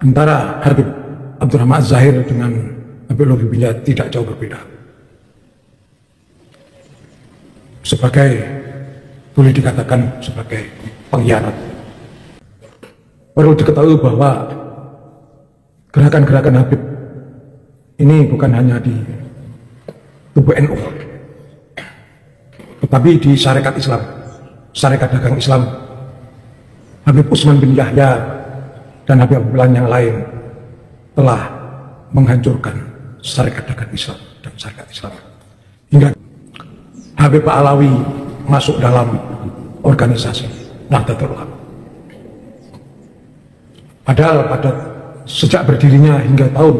antara Habib Abdurrahman Az-Zahir dengan Habib Lutfi bin Yahya tidak jauh berbeda. Sebagai, boleh dikatakan sebagai pengkhianat. Perlu diketahui bahwa gerakan-gerakan Habib ini bukan hanya di tubuh NU, tetapi di syarikat Islam, syarikat dagang Islam. Habib Utsman bin Yahya dan Habib yang lain telah menghancurkan syarikat dagang Islam dan syarikat Islam. Hingga Habib Alawi masuk dalam organisasi Nahdlatul Ulama. Padahal pada sejak berdirinya hingga tahun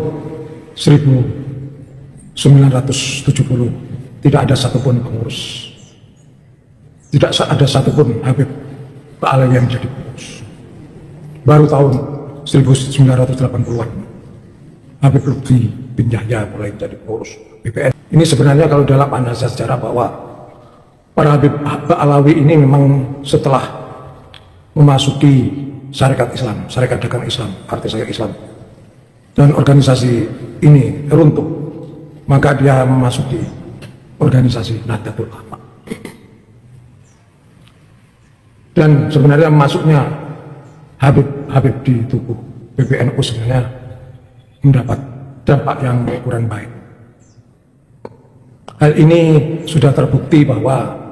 1970 tidak ada satupun pengurus, tidak ada satupun Habib Alawi yang menjadi pengurus. Baru tahun 1980-an Habib Lutfi bin Yahya mulai menjadi pengurus BPN. Ini sebenarnya kalau dalam analisa sejarah bahwa para Habib Alawi ini memang setelah memasuki syarikat Islam, syarikat dagang Islam, partai syarikat Islam, dan organisasi ini runtuh, maka dia memasuki organisasi Nahdlatul Ulama. Dan sebenarnya masuknya Habib di tubuh PBNU sebenarnya mendapat dampak yang kurang baik. Hal ini sudah terbukti bahwa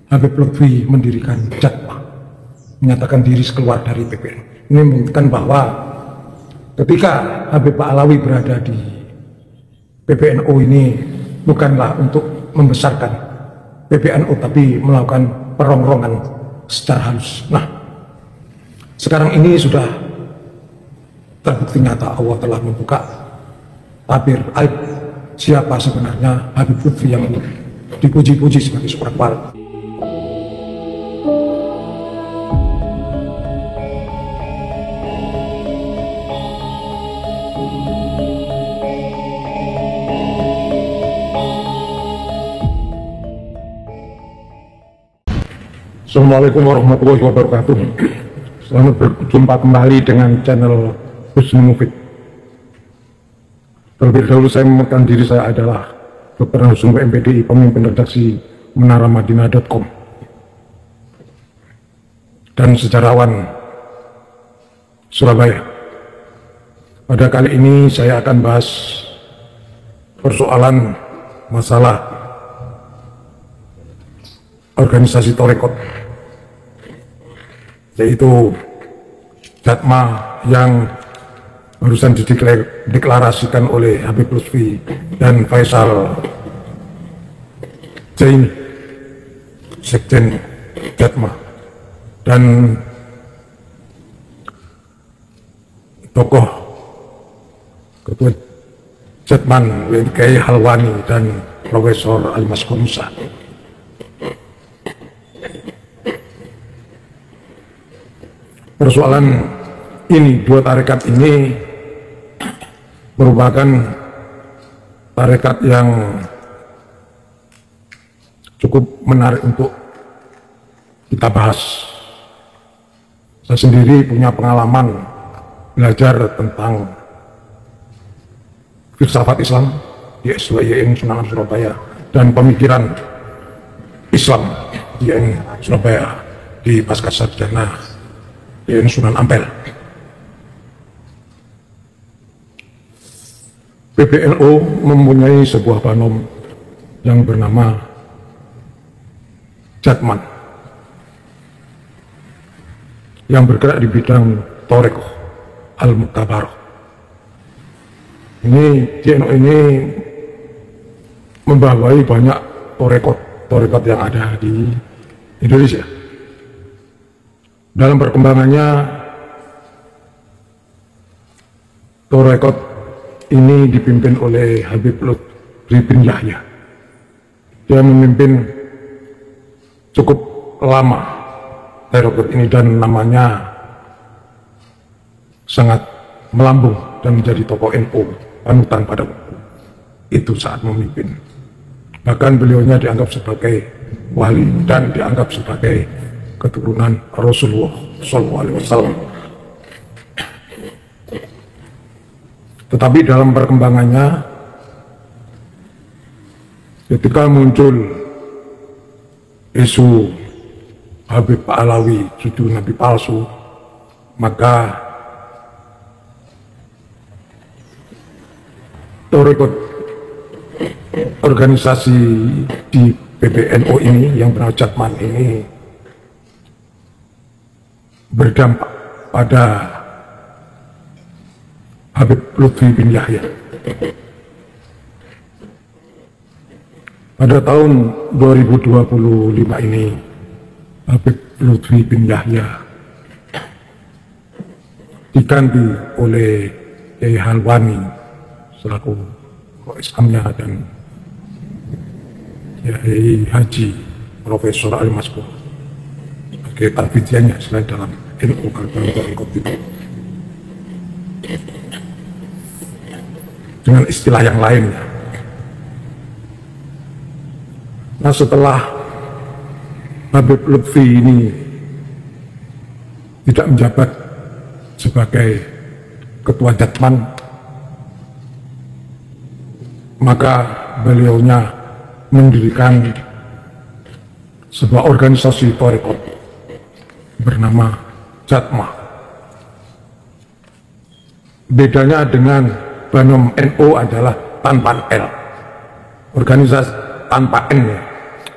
Habib Lutfi mendirikan Jatmah, menyatakan diri keluar dari PBNU. Ini menunjukkan bahwa ketika Habib Alawi berada di PBNU ini bukanlah untuk membesarkan PBNU, tapi melakukan perongrongan secara halus. Nah, sekarang ini sudah terbukti nyata Allah telah membuka tabir aib siapa sebenarnya Habib Lutfi yang dipuji-puji sebagai seorang wali. Assalamualaikum warahmatullahi wabarakatuh. Selamat berjumpa kembali dengan channel Husni Mufid. Terlebih dahulu saya mengenalkan diri, saya adalah Dr. Husni MPDI, pemimpin redaksi menaramadinah.com dan sejarawan Surabaya. Pada kali ini saya akan bahas persoalan masalah organisasi Torekot, yaitu Jatmah yang barusan dideklarasikan oleh Habib Lutfi dan Faisal Zaini, Sekjen Jatmah, dan tokoh Ketua Jatman WMKI Halwani dan Profesor Al-Maskur Musa. Persoalan ini, dua tarekat ini merupakan tarekat yang cukup menarik untuk kita bahas. Saya sendiri punya pengalaman belajar tentang filsafat Islam di SWYN Sunan Surabaya dan pemikiran Islam di Surabaya di Pascasarjana YN Sunan Ampel. PBNU mempunyai sebuah banom yang bernama Jatman yang bergerak di bidang Torekoh Al-Muktabaroh. JNU ini membawahi banyak torekot yang ada di Indonesia. Dalam perkembangannya, torekot ini dipimpin oleh Habib Lutfi bin Yahya. Dia memimpin cukup lama torekot ini dan namanya sangat melambung dan menjadi tokoh NU, panutan pada waktu itu saat memimpin. Bahkan beliaunya dianggap sebagai wali dan dianggap sebagai keturunan Rasulullah SAW. Tetapi dalam perkembangannya, ketika muncul isu Habib Alawi cucu Nabi palsu, maka Torikot organisasi di PBNU ini yang bernama Jatman ini berdampak pada Habib Lutfi bin Yahya. Pada tahun 2025 ini, Habib Lutfi bin Yahya diganti oleh Kiai Halwani selaku Islamnya dan Kiai Haji Profesor Ali Maskur sebagai tarbidiannya selain dalam NU Kalbar Torikot itu. Dengan istilah yang lainnya. Nah, setelah Habib Lutfi ini tidak menjabat sebagai ketua Jatman, maka beliaunya mendirikan sebuah organisasi Torikot bernama Jatma. Bedanya dengan Banom NU adalah tanpa L, organisasi tanpa N ya.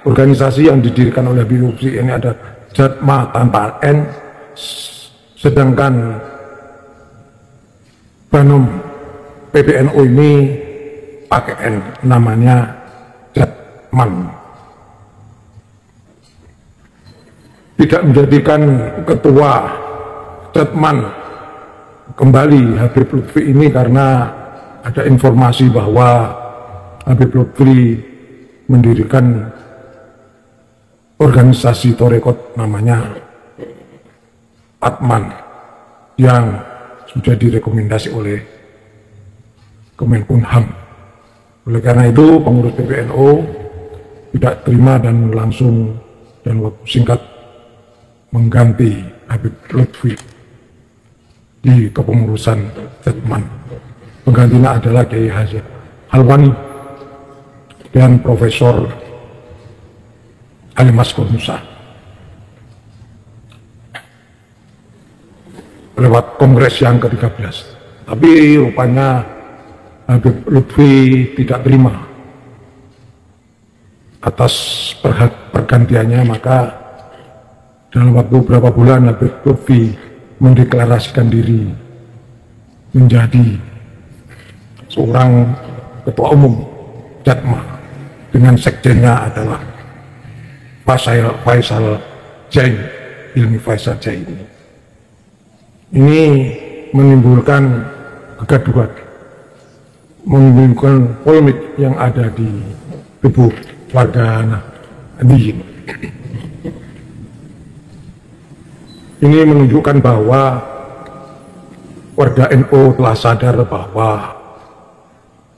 Organisasi yang didirikan oleh Habib Lutfi ini ada Jatma tanpa N, sedangkan Banom PBNU ini pakai N, namanya Jatman. Tidak menjadikan ketua Jatman kembali Habib Lutfi ini karena ada informasi bahwa Habib Lutfi mendirikan organisasi Torikot namanya Atman yang sudah direkomendasi oleh Kemenkumham. Oleh karena itu pengurus PBNU tidak terima dan langsung dan waktu singkat mengganti Habib Lutfi di kepengurusan Jatman. Penggantinya adalah Kiai Haji Halwani dan Profesor Ali Maskur Musa. Lewat kongres yang ke-13. Tapi rupanya Habib Lutfi tidak terima atas pergantiannya, maka dalam waktu beberapa bulan Habib Lutfi mendeklarasikan diri menjadi seorang ketua umum Jatma dengan sekjennya adalah Faisal Jain, Hilmi Faisal Jain. Ini menimbulkan kegaduhan, menimbulkan polemik yang ada di tubuh warga Nahdliyin. Ini menunjukkan bahwa warga NU telah sadar bahwa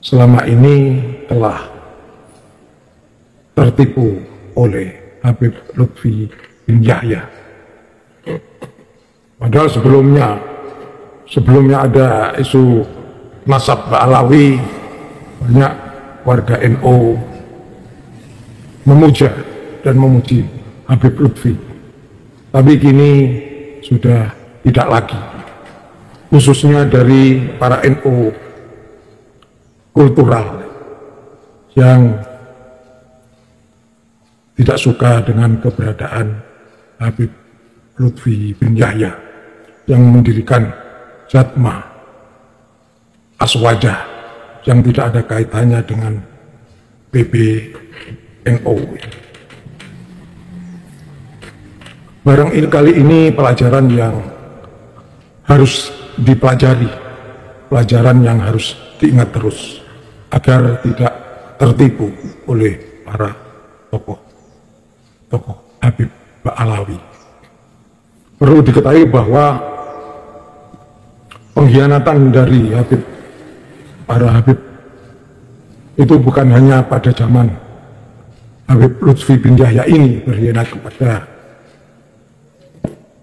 selama ini telah tertipu oleh Habib Lutfi bin Yahya. Padahal sebelumnya ada isu nasab Alawi, banyak warga NU memuja dan memuji Habib Lutfi. Tapi kini sudah tidak lagi, khususnya dari para NU kultural yang tidak suka dengan keberadaan Habib Lutfi bin Yahya yang mendirikan Jatma Aswajah yang tidak ada kaitannya dengan PBNU. Kali ini pelajaran yang harus dipelajari, pelajaran yang harus diingat terus agar tidak tertipu oleh para tokoh Habib Alawi. Perlu diketahui bahwa pengkhianatan dari para Habib itu bukan hanya pada zaman Habib Lutfi bin Yahya ini berkhianat kepada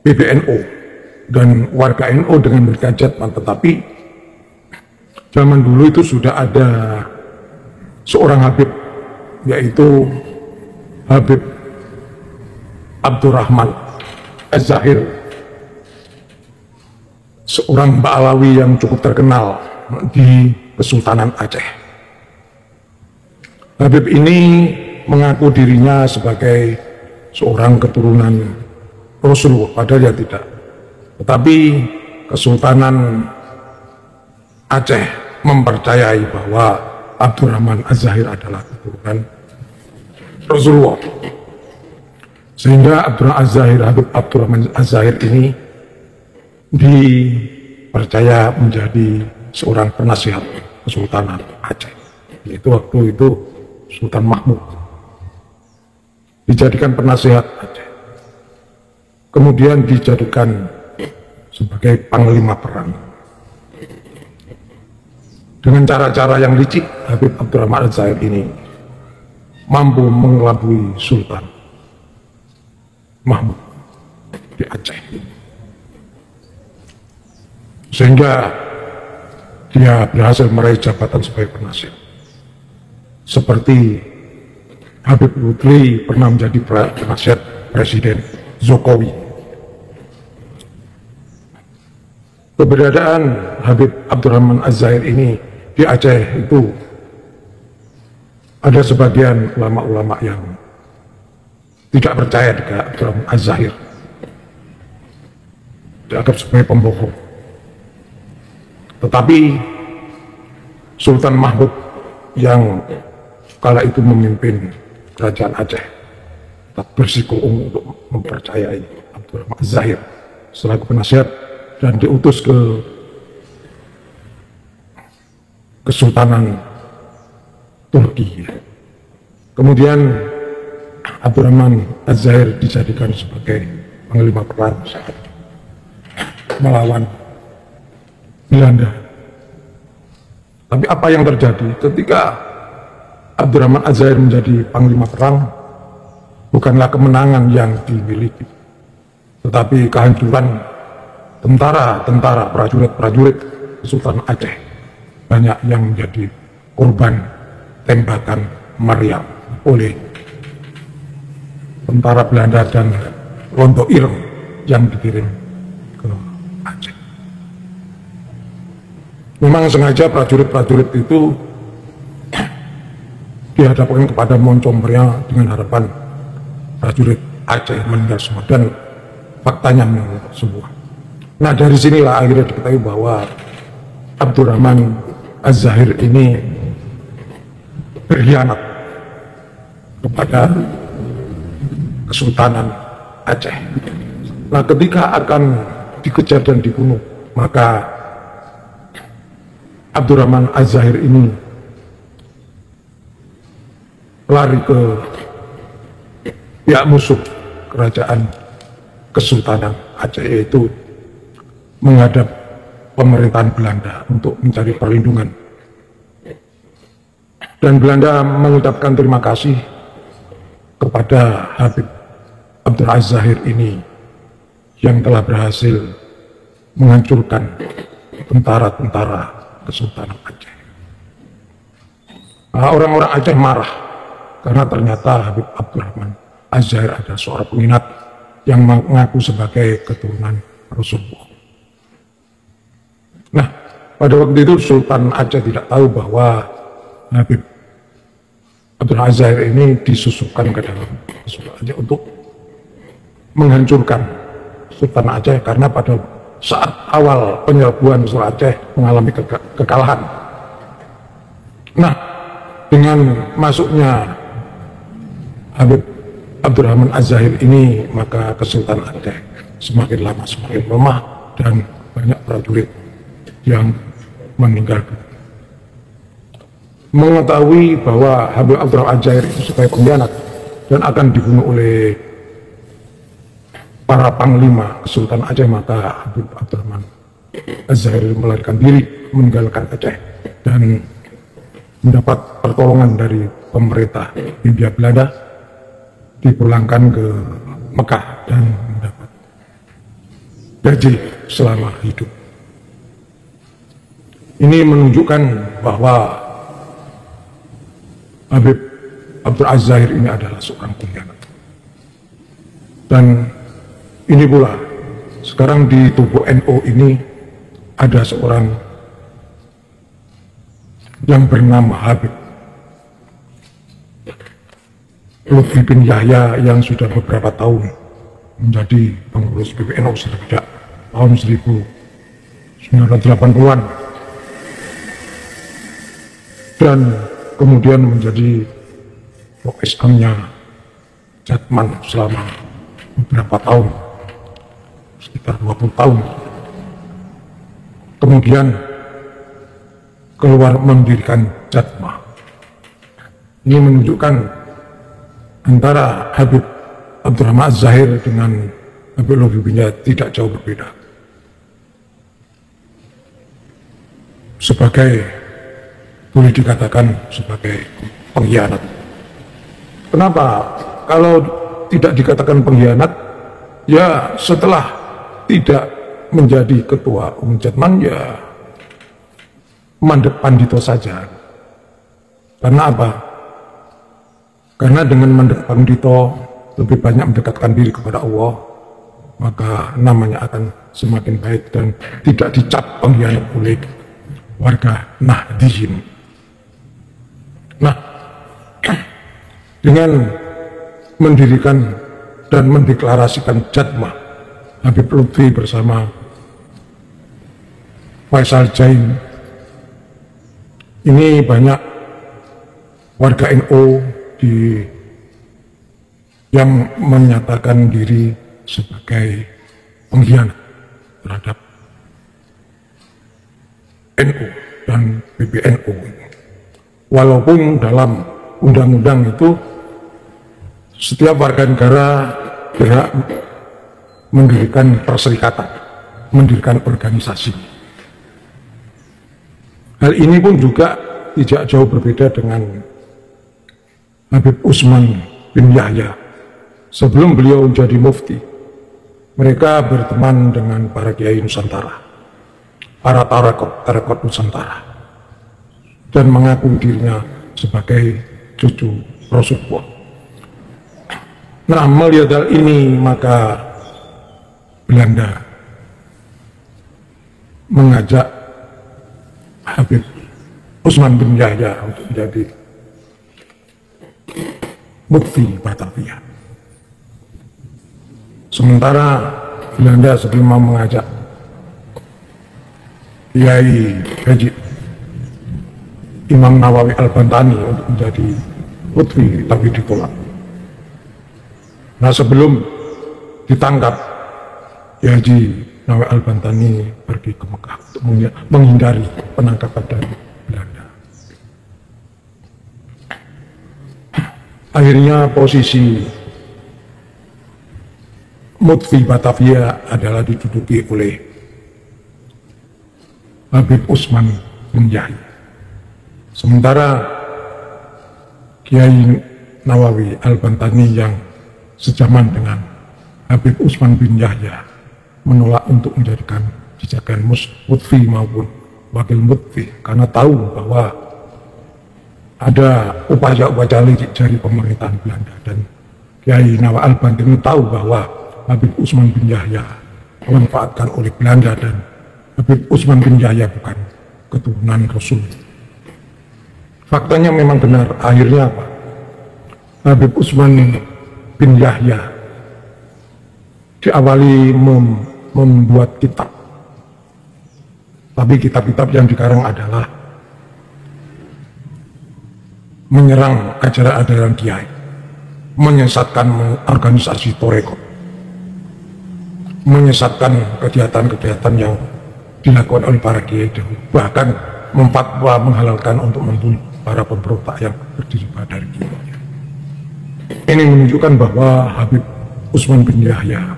PBNU dan warga NU dengan memberikan Jatman, tetapi Zaman dulu itu sudah ada seorang Habib, yaitu Habib Abdurrahman Az-Zahir, seorang Ba'alawi yang cukup terkenal di Kesultanan Aceh. Habib ini mengaku dirinya sebagai seorang keturunan Rasulullah, padahal ya tidak. Tetapi Kesultanan Aceh mempercayai bahwa Abdurrahman Az-Zahir adalah keturunan Rasulullah. Sehingga Abdurrahman Az-Zahir, Habib Abdurrahman Az-Zahir ini dipercaya menjadi seorang penasihat Kesultanan Aceh. Yaitu waktu itu Sultan Mahmud dijadikan penasihat Aceh. Kemudian dijadikan sebagai panglima perang. Dengan cara-cara yang licik, Habib Abdurrahman Az-Zahir ini mampu mengelabui Sultan Mahmud di Aceh. Sehingga dia berhasil meraih jabatan sebagai penasihat. Seperti Habib Lutfi pernah menjadi penasihat Presiden Jokowi. Keberadaan Habib Abdurrahman Az-Zahir ini di Aceh itu ada sebagian ulama-ulama yang tidak percaya dengan Abdurrahman Az-Zahir, dianggap sebagai pembohong. Tetapi Sultan Mahmud yang kala itu memimpin kerajaan Aceh tetap bersikukuh untuk mempercayai Abdurrahman Az-Zahir selaku penasihat dan diutus ke Kesultanan Turki. Kemudian Abdurrahman Az-Zahir dijadikan sebagai panglima perang saat melawan Belanda. Tapi apa yang terjadi ketika Abdurrahman Az-Zahir menjadi panglima perang? Bukanlah kemenangan yang dimiliki, tetapi kehancuran tentara-tentara, prajurit-prajurit Sultan Aceh. Banyak yang menjadi korban tembakan meriam oleh tentara Belanda dan Londo Ireng yang dikirim ke Aceh. Memang sengaja prajurit-prajurit itu dihadapkan kepada moncong meriam dengan harapan prajurit Aceh meninggal semua, dan faktanya meninggal semua. Nah, dari sinilah akhirnya diketahui bahwa Abdurrahman Az-Zahir ini berkhianat kepada Kesultanan Aceh. Nah, ketika akan dikejar dan dibunuh, maka Abdurrahman Az-Zahir ini lari ke pihak musuh kerajaan Kesultanan Aceh, yaitu menghadap pemerintahan Belanda untuk mencari perlindungan. Dan Belanda mengucapkan terima kasih kepada Habib Abdurrahman Az-Zahir ini yang telah berhasil menghancurkan tentara-tentara Kesultanan Aceh. Nah, orang-orang Aceh marah karena ternyata Habib Abdurrahman Az-Zahir ada seorang penginat yang mengaku sebagai keturunan Rasulullah. Nah, pada waktu itu Sultan Aceh tidak tahu bahwa Habib Abdurrahman Az-Zahir ini disusupkan ke dalam Sultan Aceh untuk menghancurkan Sultan Aceh, karena pada saat awal penyerbuan Sultan Aceh mengalami kekalahan. Nah, dengan masuknya Habib Abdurrahman Az-Zahir ini, maka Kesultanan Aceh semakin lama semakin lemah dan banyak prajurit yang meninggal. Mengetahui bahwa Habib Abdurrahman Az-Zahir itu sebagai pengkhianat dan akan dibunuh oleh para panglima Kesultanan Aceh, maka Habib Abdurrahman Az-Zahir melarikan diri, meninggalkan Aceh dan mendapat pertolongan dari pemerintah Hindia Belanda, dipulangkan ke Mekah dan mendapat gaji selama hidup. Ini menunjukkan bahwa Habib Abdul Aziz Zahir ini adalah seorang pengkhianat. Dan ini pula, sekarang di tubuh NU ini ada seorang yang bernama Habib Lutfi bin Yahya yang sudah beberapa tahun menjadi pengurus PBNU sejak tahun 1980-an dan kemudian menjadi OSM-nya Jatman selama beberapa tahun, sekitar 20 tahun. Kemudian keluar mendirikan Jatma. Ini menunjukkan antara Habib Abdurrahman Az-Zahir dengan Habib Lutfi bin Yahya tidak jauh berbeda. Boleh dikatakan sebagai pengkhianat. Kenapa? Kalau tidak dikatakan pengkhianat, ya setelah tidak menjadi ketua umum Jatman, ya mandek pandito saja. Karena apa? Karena dengan mandek pandito lebih banyak mendekatkan diri kepada Allah, maka namanya akan semakin baik dan tidak dicap pengkhianat oleh warga Nahdliyin. Nah, dengan mendirikan dan mendeklarasikan Jatma, Habib Lutfi bersama Faisal Jain, ini banyak warga NU yang menyatakan diri sebagai pengkhianat terhadap NU dan PBNU. Walaupun dalam undang-undang itu setiap warga negara berhak mendirikan perserikatan, mendirikan organisasi. Hal ini pun juga tidak jauh berbeda dengan Habib Utsman bin Yahya. Sebelum beliau menjadi mufti, mereka berteman dengan para kiai Nusantara, para tarekat Nusantara, dan mengaku dirinya sebagai cucu Rasulullah. Nah, melihat hal ini, maka Belanda mengajak Habib Utsman bin Yahya untuk menjadi mufti Batavia. Sementara Belanda sebelum mengajak Kiai Haji Imam Nawawi Al-Bantani untuk menjadi mufti, tapi ditolak. Nah, sebelum ditangkap, Kiai Haji Nawawi Al-Bantani pergi ke Mekah untuk menghindari penangkapan dari Belanda. Akhirnya posisi mufti Batavia adalah diduduki oleh Habib Utsman bin Yahya. Sementara Kiai Nawawi Al-Bantani yang sejaman dengan Habib Utsman bin Yahya menolak untuk menjadikan mufti maupun wakil mufti, karena tahu bahwa ada upaya-upaya lirik dari pemerintahan Belanda, dan Kiai Nawawi Al-Bantani tahu bahwa Habib Utsman bin Yahya dimanfaatkan oleh Belanda dan Habib Utsman bin Yahya bukan keturunan Rasul. Faktanya memang benar. Akhirnya apa? Habib Utsman bin Yahya diawali membuat kitab, tapi kitab-kitab yang dikarang adalah menyerang ajaran-ajaran kiai, menyesatkan organisasi Torekot, menyesatkan kegiatan-kegiatan yang dilakukan oleh para kiai, bahkan memfatwa menghalalkan untuk membunuh para pemberontak yang berdiri pada dari kiai. Ini menunjukkan bahwa Habib Utsman bin Yahya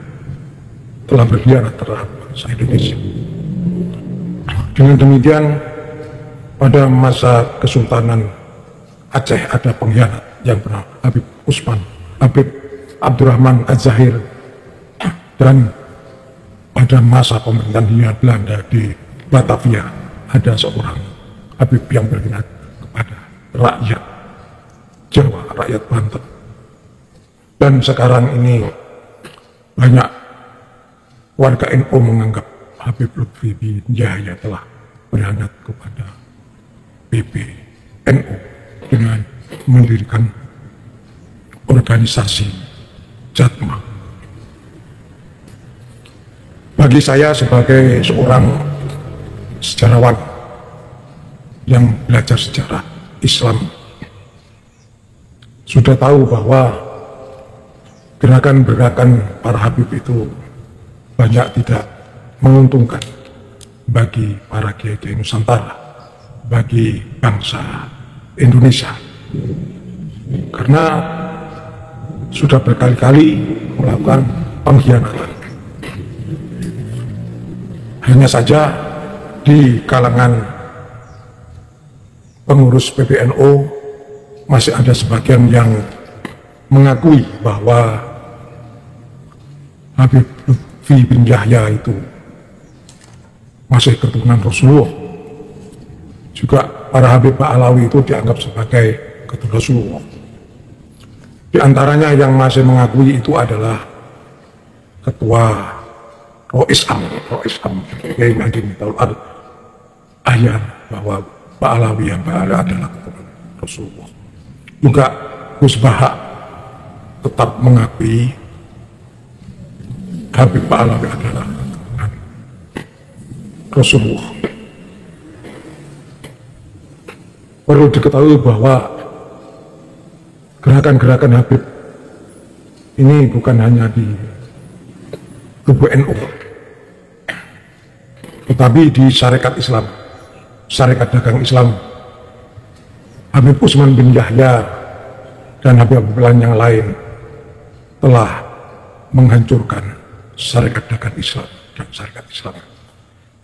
telah berkhianat terhadap bangsa Indonesia. Dengan demikian, pada masa Kesultanan Aceh ada pengkhianat yang bernama Habib Habib Abdurrahman Az-Zahir, dan pada masa pemerintahan Hindia Belanda di Batavia ada seorang Habib yang berpihak kepada rakyat Jawa, rakyat Banten. Dan sekarang ini banyak warga NU menganggap Habib Lutfi bin Yahya telah berkhianat kepada PBNU dengan mendirikan organisasi Jatma. Bagi saya sebagai seorang sejarawan yang belajar sejarah Islam, sudah tahu bahwa gerakan-gerakan para Habib itu banyak tidak menguntungkan bagi para kiai-kiai Nusantara, bagi bangsa Indonesia, karena sudah berkali-kali melakukan pengkhianatan. Hanya saja di kalangan pengurus PBNU masih ada sebagian yang mengakui bahwa Habib Lutfi bin Yahya itu masih keturunan Rasulullah. Juga para Habib Ba'alawi itu dianggap sebagai keturunan Rasulullah. Di antaranya yang masih mengakui itu adalah Ketua Roisam Kiai Haji Miftahul Ahyar, bahwa Ba'alawi yang adalah keturunan Rasulullah. Juga Gus Baha tetap mengakui Habib Ba'alawi adalah keturunan Rasulullah. Perlu diketahui bahwa gerakan-gerakan Habib ini bukan hanya di tubuh NU, tetapi di Syarikat Islam, Syarikat Dagang Islam. Habib Utsman bin Yahya dan Habib lain yang lain telah menghancurkan Syarikat Dagang Islam dan Syarikat Islam.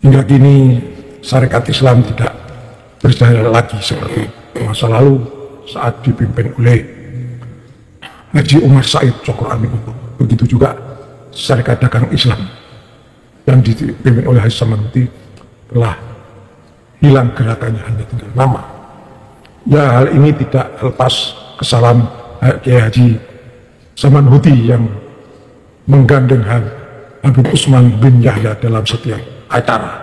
Hingga kini Syarikat Islam tidak berjaya lagi seperti masa lalu saat dipimpin oleh Haji Umar Said Cokro Aminoto. Begitu juga Syarikat Dagang Islam yang dipimpin oleh Haji Samanhudi telah hilang gerakannya, hanya tinggal nama. Ya, hal ini tidak lepas kesalahan Kiai Haji Samanhudi yang menggandeng Habib Utsman bin Yahya dalam setiap acara.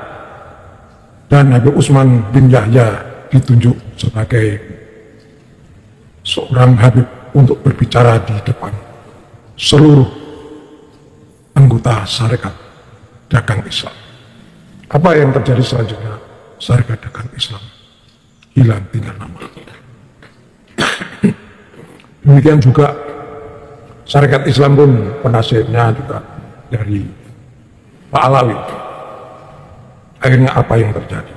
Dan Habib Utsman bin Yahya ditunjuk sebagai seorang Habib untuk berbicara di depan seluruh anggota Syarikat Dagang Islam. Apa yang terjadi selanjutnya? Syarikat Dagang Islam hilang, tinggal nama. Demikian juga Syarikat Islam pun penasihatnya juga dari Pak Alawi. Akhirnya apa yang terjadi?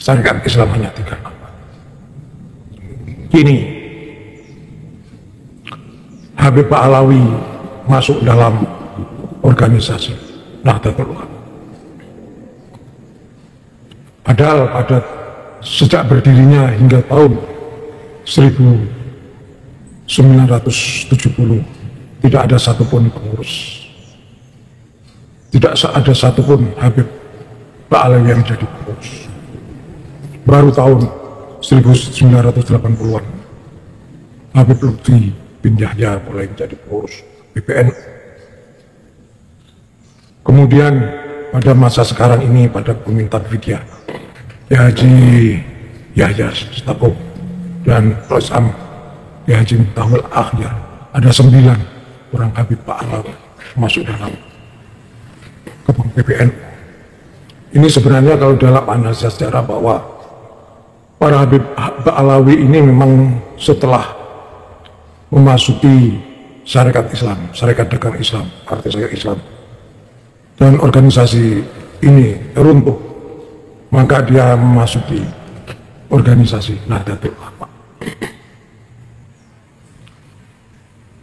Syarikat Islam hanya tinggal nama. Kini Habib Pak Alawi masuk dalam organisasi Nahdlatul Ulama. Padahal sejak berdirinya hingga tahun 1970 tidak ada satupun pengurus, tidak ada satupun Habib Ba'alawi yang jadi pengurus. Baru tahun 1980-an Habib Lutfi bin Yahya mulai menjadi pengurus PBNU. Kemudian pada masa sekarang ini, pada pemerintahan Vidya, Haji Yahya Stakuf dan Roisam Haji Miftahul Ahyar, ada 9 orang Habib Ba'alawi masuk dalam kepung PBNU. Ini sebenarnya kalau dalam analisis sejarah bahwa para Habib Ba'alawi ini memang setelah memasuki Syarikat Islam, Syarikat Dagang Islam, Partai Syarikat Islam, dan organisasi ini runtuh, maka dia memasuki organisasi Nahdlatul Ulama.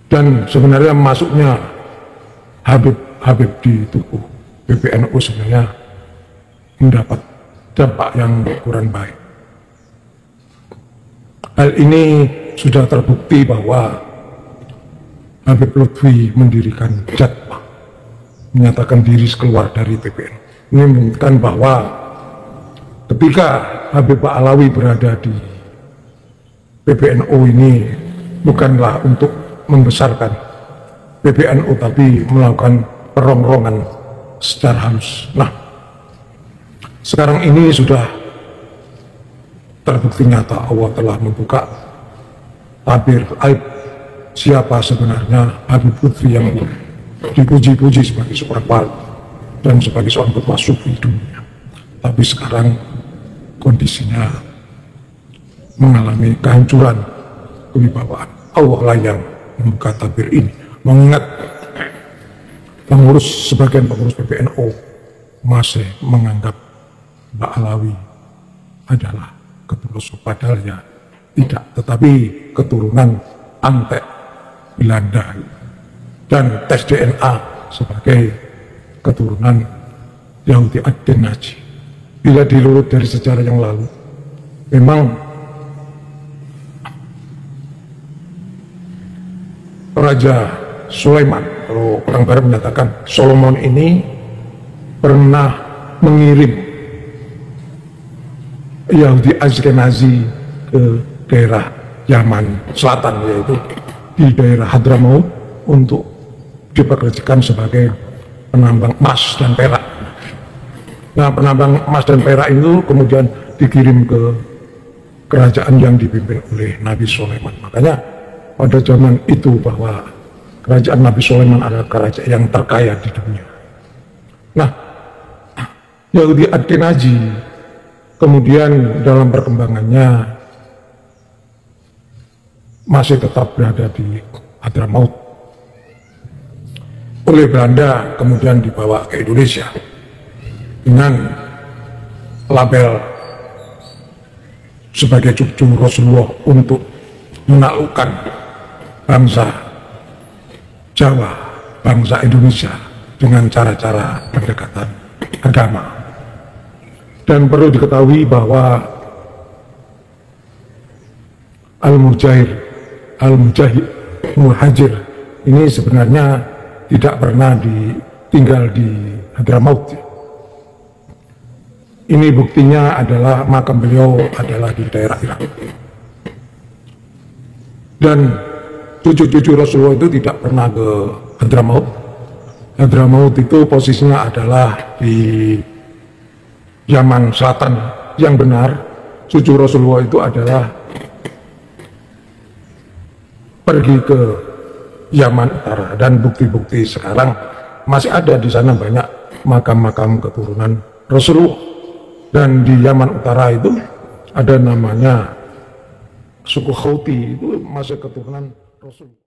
Dan sebenarnya masuknya Habib di tubuh PBNU sebenarnya mendapat dampak yang kurang baik. Hal ini sudah terbukti bahwa Habib Lutfi mendirikan Jatma, menyatakan diri keluar dari PBNU. Ini menunjukkan bahwa ketika Habib Ba'alawi berada di PBNU ini bukanlah untuk membesarkan PBNU, tapi melakukan perongrongan secara halus. Nah, sekarang ini sudah terbukti nyata Allah telah membuka tabir aib siapa sebenarnya Habib Lutfi yang dipuji-puji sebagai seorang wali dan sebagai seorang ketua sufi dunia. Tapi sekarang kondisinya mengalami kehancuran kewibawaan. Allah lah yang membuka tabir ini, mengingat sebagian pengurus PBNU masih menganggap Ba'alawi adalah keturunan, padahal ya tidak, tetapi keturunan Antek Belanda dan tes DNA sebagai keturunan Yahudi Ashkenazi. Bila dirunut dari sejarah yang lalu, memang Raja Sulaiman, kalau orang barat menyatakan Solomon ini pernah mengirim Yahudi Ashkenazi ke daerah Yaman Selatan, yaitu di daerah Hadramaut, untuk dipekerjakan sebagai penambang emas dan perak. Nah, penambang emas dan perak itu kemudian dikirim ke kerajaan yang dipimpin oleh Nabi Sulaiman. Makanya pada zaman itu bahwa kerajaan Nabi Sulaiman adalah kerajaan yang terkaya di dunia. Nah, Yahudi Ashkenazi kemudian dalam perkembangannya masih tetap berada di Hadramaut. Oleh Belanda kemudian dibawa ke Indonesia dengan label sebagai cucu Rasulullah untuk menaklukkan bangsa Jawa, bangsa Indonesia dengan cara-cara pendekatan agama. Dan perlu diketahui bahwa Al-Mujahid Muhajir ini sebenarnya tidak pernah tinggal di Hadramaut. Ini buktinya adalah makam beliau adalah di daerah Irak. Dan cucu-cucu Rasulullah itu tidak pernah ke Hadramaut. Hadramaut itu posisinya adalah di Yaman Selatan. Yang benar, cucu Rasulullah itu adalah pergi ke Yaman Utara, dan bukti-bukti sekarang masih ada di sana banyak makam-makam keturunan Rasulullah. Dan di Yaman Utara itu ada namanya suku Houthi, itu masih keturunan Rasul.